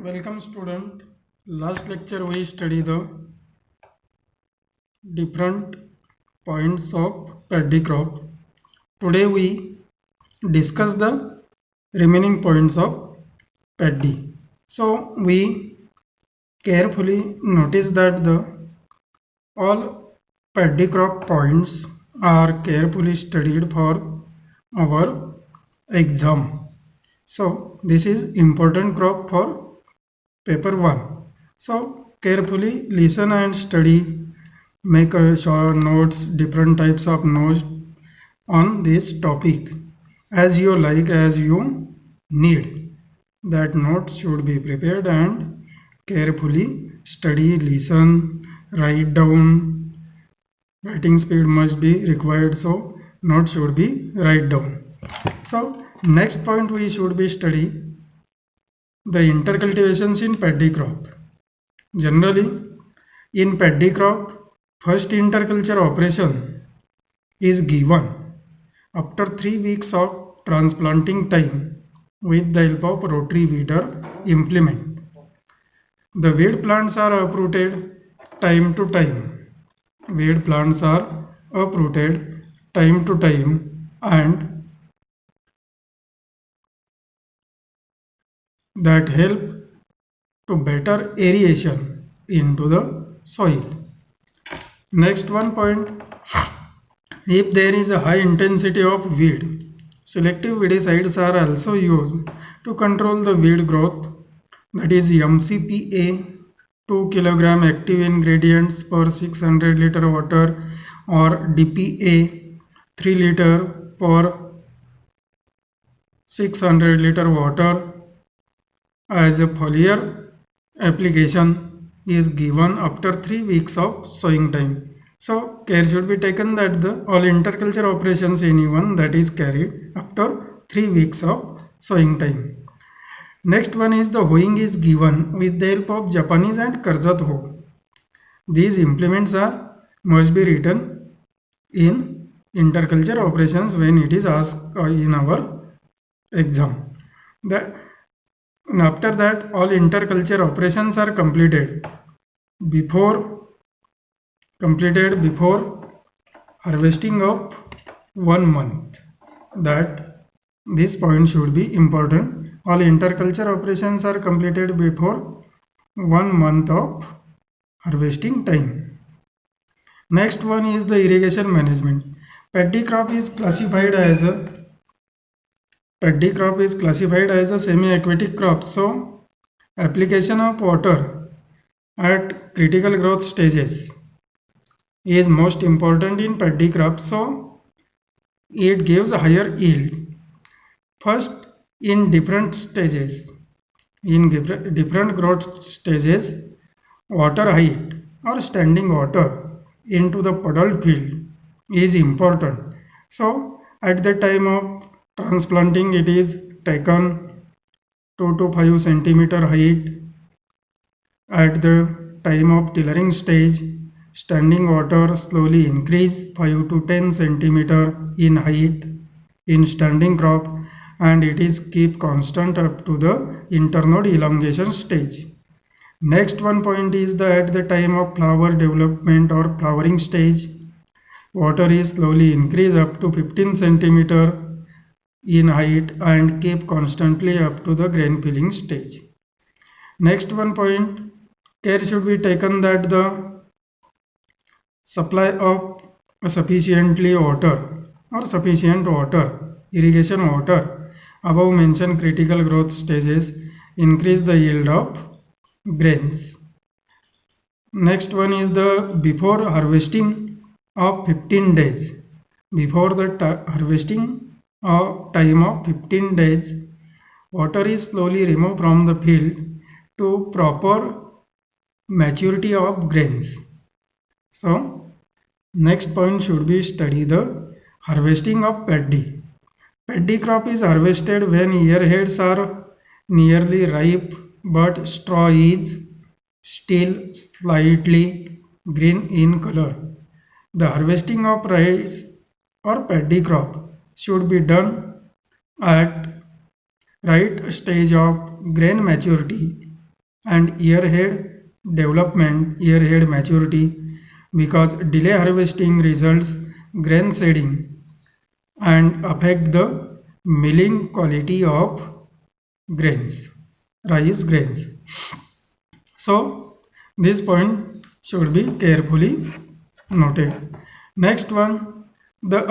Welcome student. Last lecture we study the different points of paddy crop. Today we discuss the remaining points of paddy. So we carefully notice that the all paddy crop points are carefully studied for our exam. So this is important crop for paper 1. So carefully listen and study, make a short notes, different types of notes on this topic as you like, as you need. That notes should be prepared and carefully study, listen, write down. Writing speed must be required, so notes should be write down. So next point we should be study the intercultivations in paddy crop. Generally, in paddy crop, first interculture operation is given after 3 weeks of transplanting time with the help of rotary weeder implement. The weed plants are uprooted time to time. Weed plants are uprooted time to time and that help to better aeration into the soil. Next one point, if there is a high intensity of weed, selective weedicides are also used to control the weed growth, that is MCPA 2 kg active ingredients per 600 liter water or DPA 3 liter per 600 liter water as a foliar application is given after 3 weeks of sowing time. So care should be taken that all interculture operations anyone that is carried after 3 weeks of sowing time. Next one is the hoeing is given with the help of Japanese and Karzat hoe. These implements must be written in interculture operations when it is asked in our exam. After that, all interculture operations are completed before harvesting of 1 month. That this point should be important. All interculture operations are completed before 1 month of harvesting time. Next one is the irrigation management. Paddy crop is classified as a semi-aquatic crop. So application of water at critical growth stages is most important in paddy crop, so it gives a higher yield. First, in different growth stages, water height or standing water into the puddled field is important. So at the time of transplanting, it is taken 2 to 5 centimeter height. At the time of tillering stage, standing water slowly increase 5 to 10 centimeter in height in standing crop, and it is keep constant up to the internode elongation stage. Next one point is that at the time of flower development or flowering stage, water is slowly increase up to 15 centimeter in height and keep constantly up to the grain filling stage. Next one point, care should be taken that the supply of sufficient water, irrigation water above mentioned critical growth stages increase the yield of grains. Next one is the before harvesting of 15 days. Before the harvesting of time of 15 days, water is slowly removed from the field to proper maturity of grains. So next point should be study the harvesting of paddy. Paddy crop is harvested when earheads are nearly ripe but straw is still slightly green in color. The harvesting of rice or paddy crop should be done at right stage of grain maturity and earhead development, earhead maturity, because delay harvesting results grain shedding and affect the milling quality of grains, rice grains. So this point should be carefully noted. Next one, the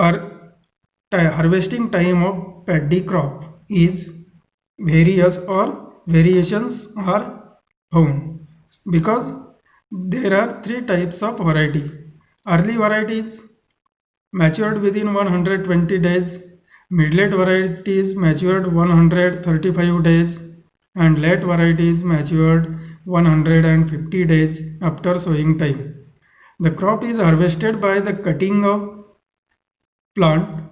harvesting time of paddy crop is various or variations are found because there are three types of variety. Early varieties matured within 120 days, mid-late varieties matured 135 days, and late varieties matured 150 days after sowing time. The crop is harvested by the cutting of plant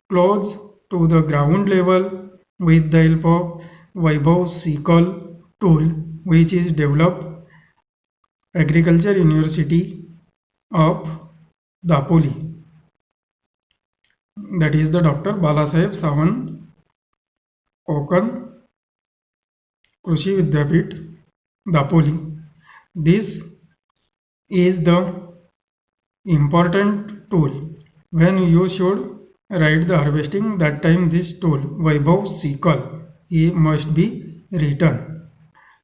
close to the ground level with the help of Vaibhav sickle tool, which is developed Agriculture University of Dapoli. That is the Dr. Balasaheb Sawant Kokan Krishi Vidyapit Dapoli. This is the important tool. When you should write the harvesting, that time this tool Vaibhav sickle must be written.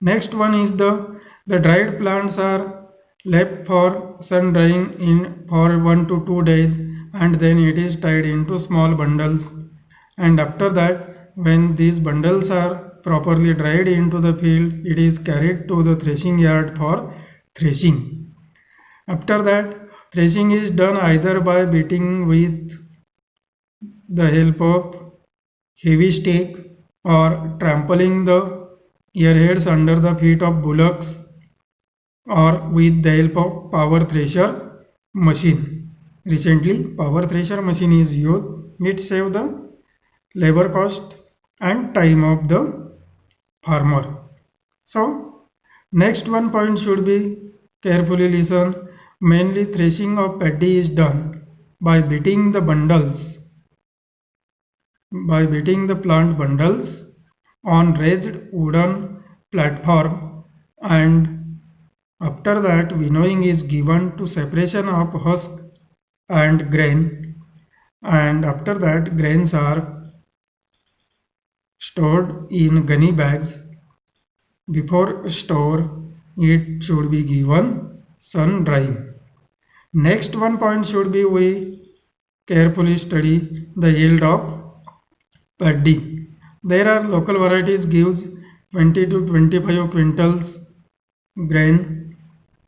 Next one is the dried plants are left for sun drying in for 1 to 2 days, and then it is tied into small bundles, and after that when these bundles are properly dried into the field, it is carried to the threshing yard for threshing. After that, threshing is done either by beating with the help of heavy stake or trampling the earheads under the feet of bullocks or with the help of power thresher machine. Recently, power thresher machine is used. It saves the labor cost and time of the farmer. So, next one point should be carefully listen. Mainly threshing of paddy is done by beating the bundles, by beating the plant bundles on raised wooden platform, and after that winnowing is given to separation of husk and grain, and after that grains are stored in gunny bags. Before store, it should be given sun drying. Next one point should be we carefully study the yield of paddy. There are local varieties gives 20 to 25 quintals grain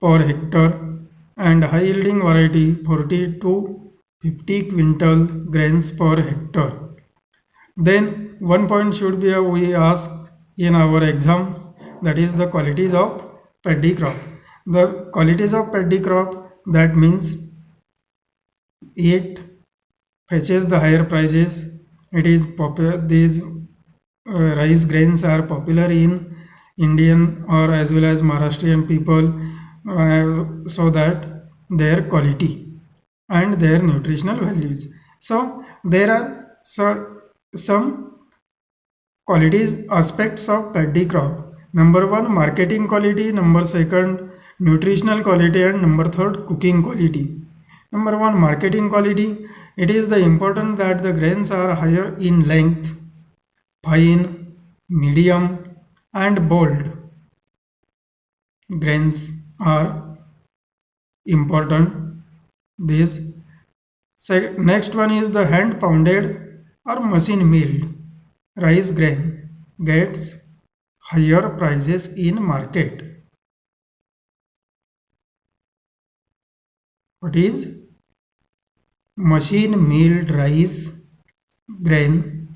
per hectare, and high yielding variety 40 to 50 quintal grains per hectare. Then one point should be we ask in our exams, that is the qualities of paddy crop. The qualities of paddy crop, that means it fetches the higher prices. It is popular. These rice grains are popular in Indian or as well as Maharashtrian people, so that their quality and their nutritional values. So there are some qualities aspects of paddy crop. Number one, marketing quality. Number second, nutritional quality, and number third, cooking quality. Number one, marketing quality. It is the important that the grains are higher in length, fine, medium, and bold. Grains are important. This next one is the hand pounded or machine milled rice grain gets higher prices in market. What is machine milled rice grain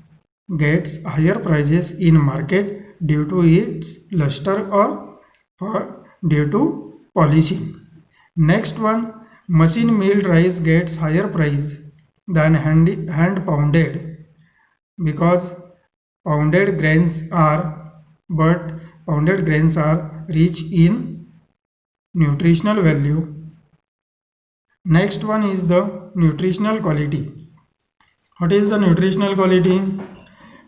gets higher prices in market due to its luster or due to polishing. Next one, machine milled rice gets higher price than hand pounded because pounded grains are rich in nutritional value. Next one is the nutritional quality. What is the nutritional quality?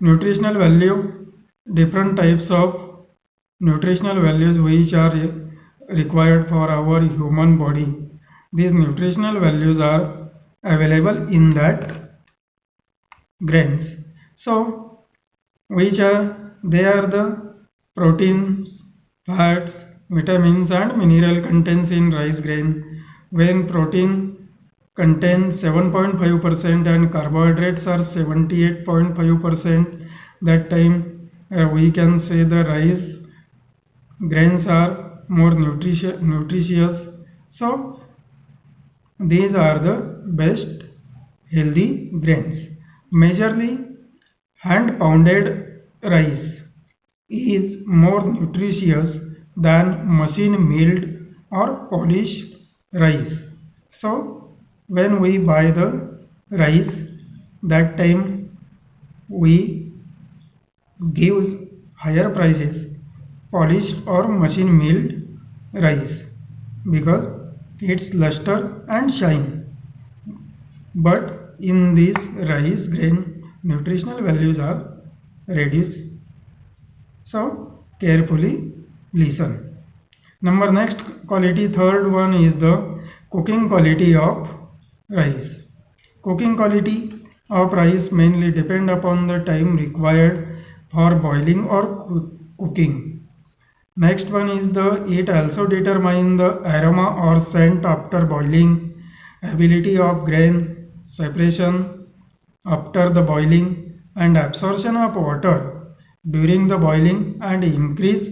Nutritional value, different types of nutritional values which are required for our human body. These nutritional values are available in that grains. So which are they are the proteins, fats, vitamins and mineral contents in rice grain. When protein contains 7.5% and carbohydrates are 78.5%, that time we can say the rice grains are more nutritious. So these are the best healthy grains. Majorly hand pounded rice is more nutritious than machine milled or polished rice. So when we buy the rice, that time we gives higher prices polished or machine milled rice because its luster and shine. But in this rice grain, nutritional values are reduced. So carefully listen. Number next quality, third one is the cooking quality of rice. Cooking quality of rice mainly depend upon the time required for boiling or cooking. Next one is it also determine the aroma or scent after boiling, ability of grain separation after the boiling and absorption of water during the boiling and increase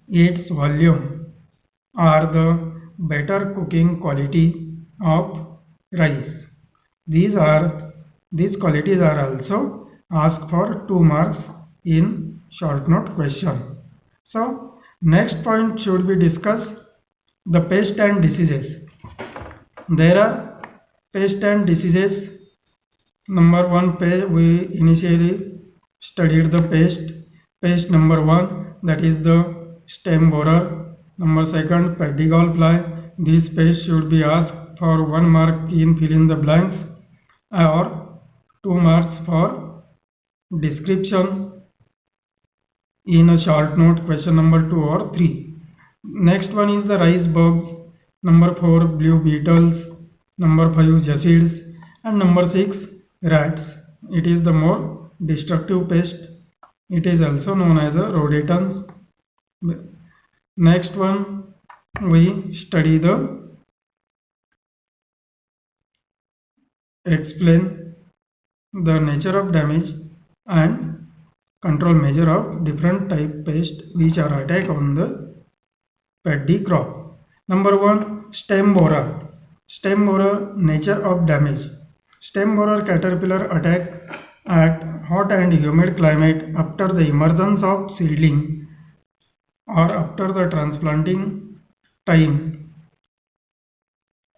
its volume are the better cooking quality of rice. These qualities are also asked for 2 marks in short note question. So next point should be discussed the pest and diseases. There are pest and diseases. Number one, we initially studied the pest. Pest number one, that is the stem borer. Number second, perdigall fly. This pest should be asked for 1 mark in fill in the blanks or 2 marks for description in a short note question number 2 or 3. Next one is the rice bugs. Number 4, blue beetles. Number 5, jassids. And number 6, rats. It is the more destructive pest. It is also known as a rodentans. Next one, we study the explain the nature of damage and control measure of different type pest which are attack on the paddy crop. Number 1, stem borer. Stem borer, nature of damage. Stem borer caterpillar attack at hot and humid climate after the emergence of seedling or after the transplanting time.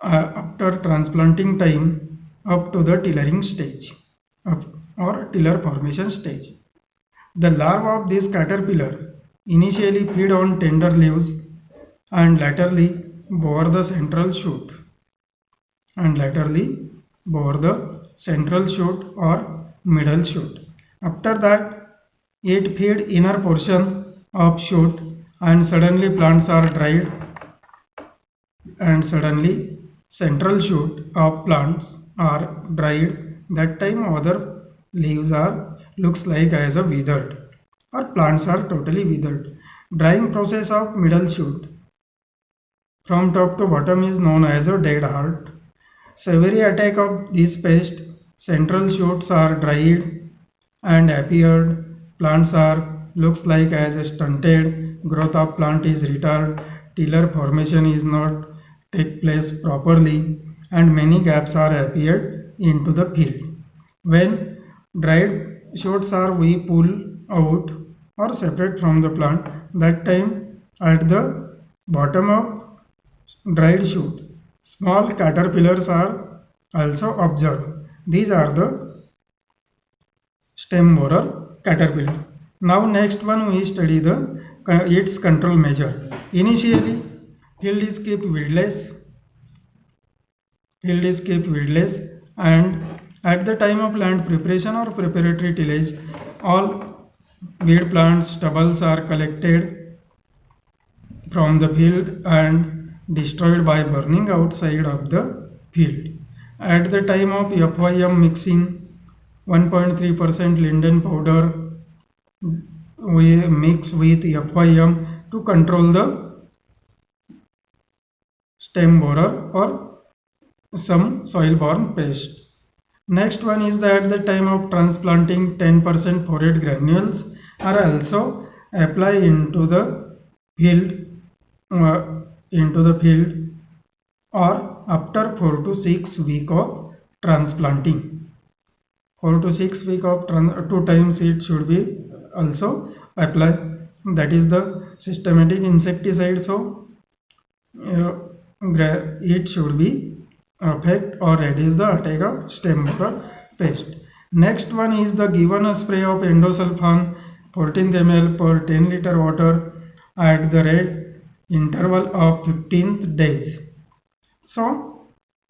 After transplanting time up to the tillering stage or tiller formation stage. The larvae of this caterpillar initially feed on tender leaves and laterally bore the central shoot or middle shoot. After that, it feed inner portion of shoot and suddenly plants are dried and suddenly central shoot of plants are dried. That time other leaves are looks like as a withered or plants are totally withered. Drying process of middle shoot from top to bottom is known as a dead heart. Severe attack of this pest, central shoots are dried and appeared, plants are looks like as stunted, growth of plant is retarded, tiller formation is not take place properly and many gaps are appeared into the field. When dried shoots are we pull out or separate from the plant, that time at the bottom of dried shoot, small caterpillars are also observed. These are the stem borer caterpillar. Now next one we study its control measure. Initially, field is kept weedless and at the time of land preparation or preparatory tillage, all weed plants stubbles are collected from the field and destroyed by burning outside of the field. At the time of FYM mixing 1.3% linden powder we mix with FYM to control the stem borer or some soil-borne pests. Next one is that at the time of transplanting 10% forage granules are also applied into the field or after 4 to 6 week of transplanting. 4 to 6 week of 2 times it should be also applied. That is the systematic insecticide. So it should be affect or reduce the attack of stem borer pest. Next one is the given a spray of endosulfan 14 ml per 10 liter water at the rate interval of 15th days. So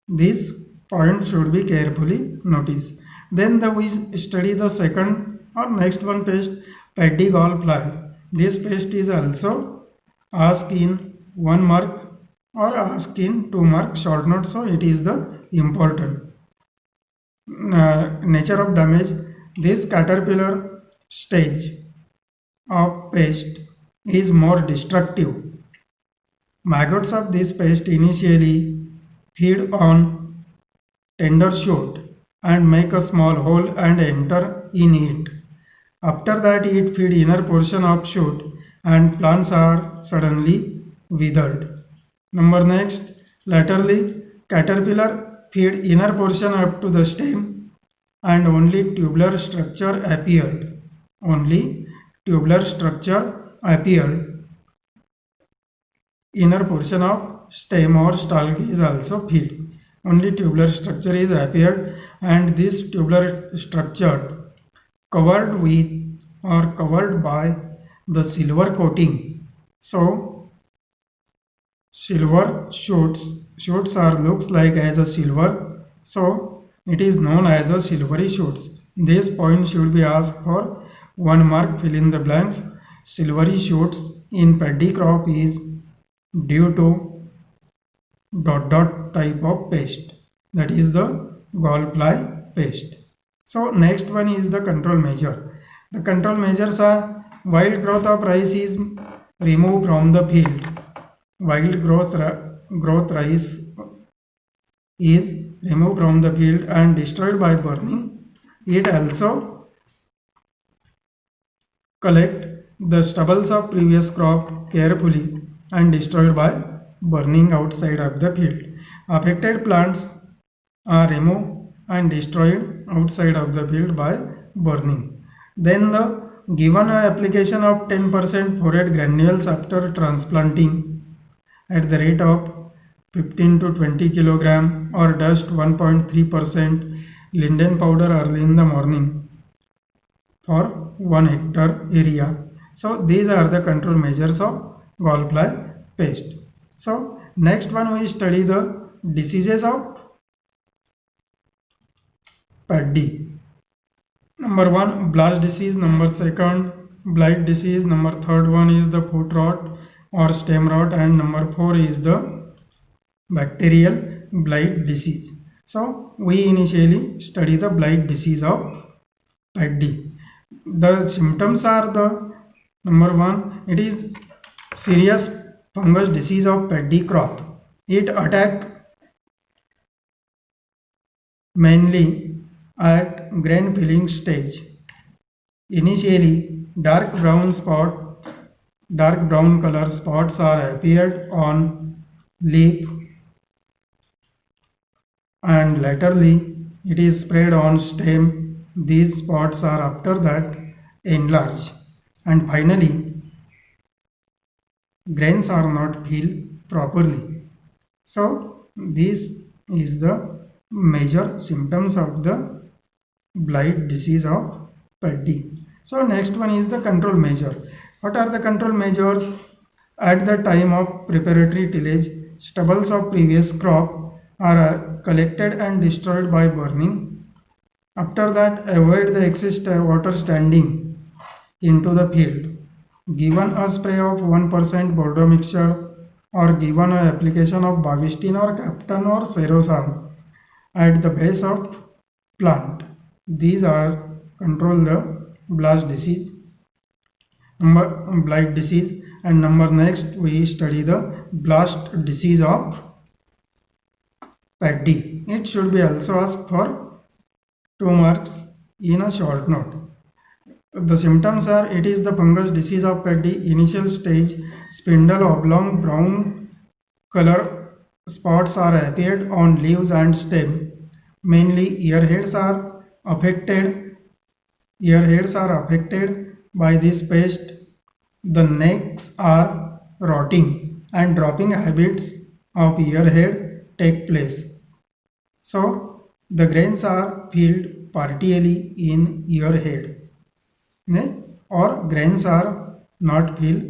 this point should be carefully noticed. Then we study the second or next one pest, paddy gall fly. This pest is also asked in 1 mark or asked in 2 mark short note, so it is the important. Nature of damage. This caterpillar stage of pest is more destructive. Maggots of this pest initially feed on tender shoot and make a small hole and enter in it. After that it feed inner portion of shoot and plants are suddenly withered. Number next, laterally caterpillar feed inner portion up to the stem and only tubular structure appeared. Only tubular structure appeared. Inner portion of stem or stalk is also feed. Only tubular structure is appeared and this tubular structure covered with or covered by the silver coating. So silver shoots are looks like as a silver, so it is known as a silvery shoots. This point should be asked for 1 mark. Fill in the blanks. Silvery shoots in paddy crop is due to type of pest, that is the gall fly pest. So next one is the control measure. The control measures are wild growth of rice is removed from the field. Wild growth rice is removed from the field and destroyed by burning. It also collect the stubbles of previous crop carefully and destroyed by burning outside of the field. Affected plants are removed and destroyed outside of the field by burning. Then the given application of 10% forage granules after transplanting at the rate of 15 to 20 kg or dust 1.3% linden powder early in the morning for 1 hectare area. So these are the control measures of gall fly pest. So next one we study the diseases of paddy. Number 1 blast disease, number 2 blight disease, number 3 one is the foot rot or stem rot, and number 4 is the bacterial blight disease. So we initially study the blight disease of paddy. The symptoms are the number 1, it is serious fungus disease of paddy crop. It attack mainly at grain filling stage. Initially dark brown color spots are appeared on leaf and laterally it is spread on stem. These spots are after that enlarged and finally grains are not filled properly. So this is the major symptoms of the blight disease of paddy. So next one is the control measure. What are the control measures? At the time of preparatory tillage, stubbles of previous crop are collected and destroyed by burning. After that, avoid the excess water standing into the field. given a spray of 1% Bordeaux mixture or given a application of Bavistin or Captan or Serosan at the base of plant. These are control the blast disease, blight disease, and number next we study the blast disease of paddy. It should be also asked for 2 marks in a short note. The symptoms are, it is the fungus disease of paddy, initial stage, spindle oblong brown color spots are appeared on leaves and stem. Mainly earheads are affected by this pest. The necks are rotting and dropping habits of earhead take place. So the grains are filled partially in earhead, or grains are not filled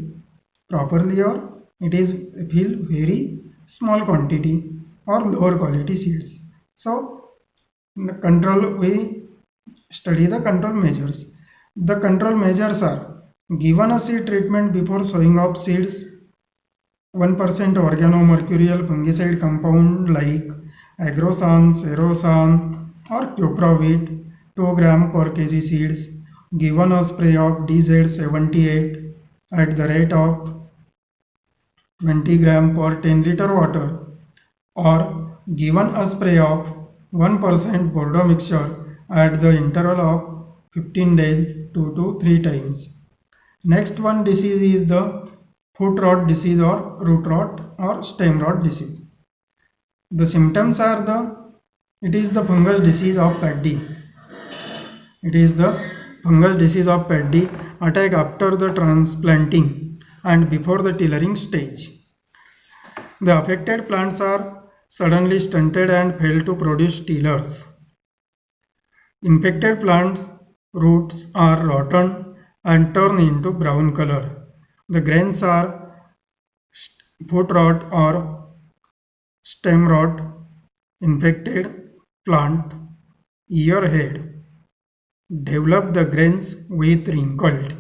properly, or it is filled very small quantity or lower quality seeds. So we study the control measures. The control measures are, given a seed treatment before sowing of seeds, 1% organomercurial fungicide compound like Agrosan, Serosan or Cuprovit 2 gram per kg seeds, given a spray of DZ78 at the rate of 20 gram per 10 liter water, or given a spray of 1% Bordeaux mixture at the interval of 15 days 2 to 3 times. Next one disease is the foot rot disease or root rot or stem rot disease. The symptoms are it is the fungus disease of paddy. It is the fungus disease of paddy attack after the transplanting and before the tillering stage. The affected plants are suddenly stunted and fail to produce tillers. Infected plants' roots are rotten and turn into brown color. The grains are foot rot or stem rot. Infected plant earhead develop the grains with wrinkled,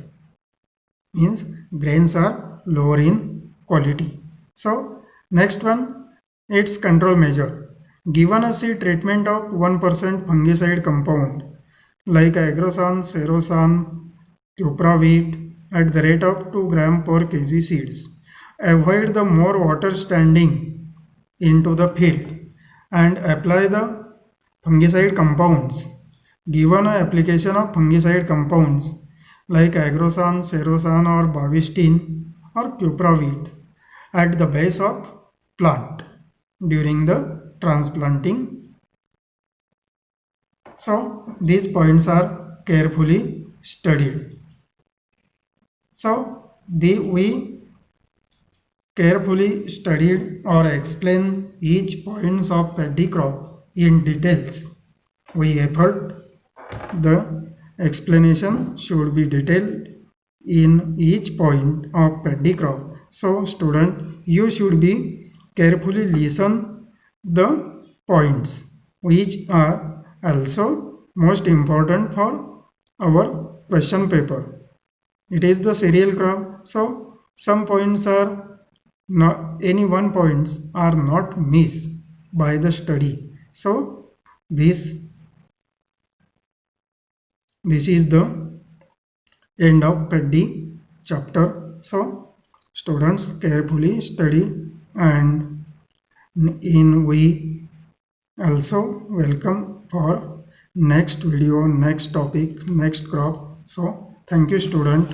means grains are lower in quality. So next one, its control measure. Given a seed treatment of 1% fungicide compound like Agrosan, Serosan, Cuprovit at the rate of 2 gram per kg seeds. Avoid the more water standing into the field and apply the fungicide compounds. Given an application of fungicide compounds like Agrosan, Serosan or Bavistin or Cuprovit at the base of plant during the transplanting. So these points are carefully studied. So we carefully studied or explained each points of paddy crop in details. We effort the explanation should be detailed in each point of paddy crop. So student, you should be carefully listen the points which are also most important for our question paper. It is the cereal crop, so some points are not, any one points are not missed by the study. So this is the end of paddy chapter. So students carefully study, and we also welcome for next video, next topic, next crop. So thank you student.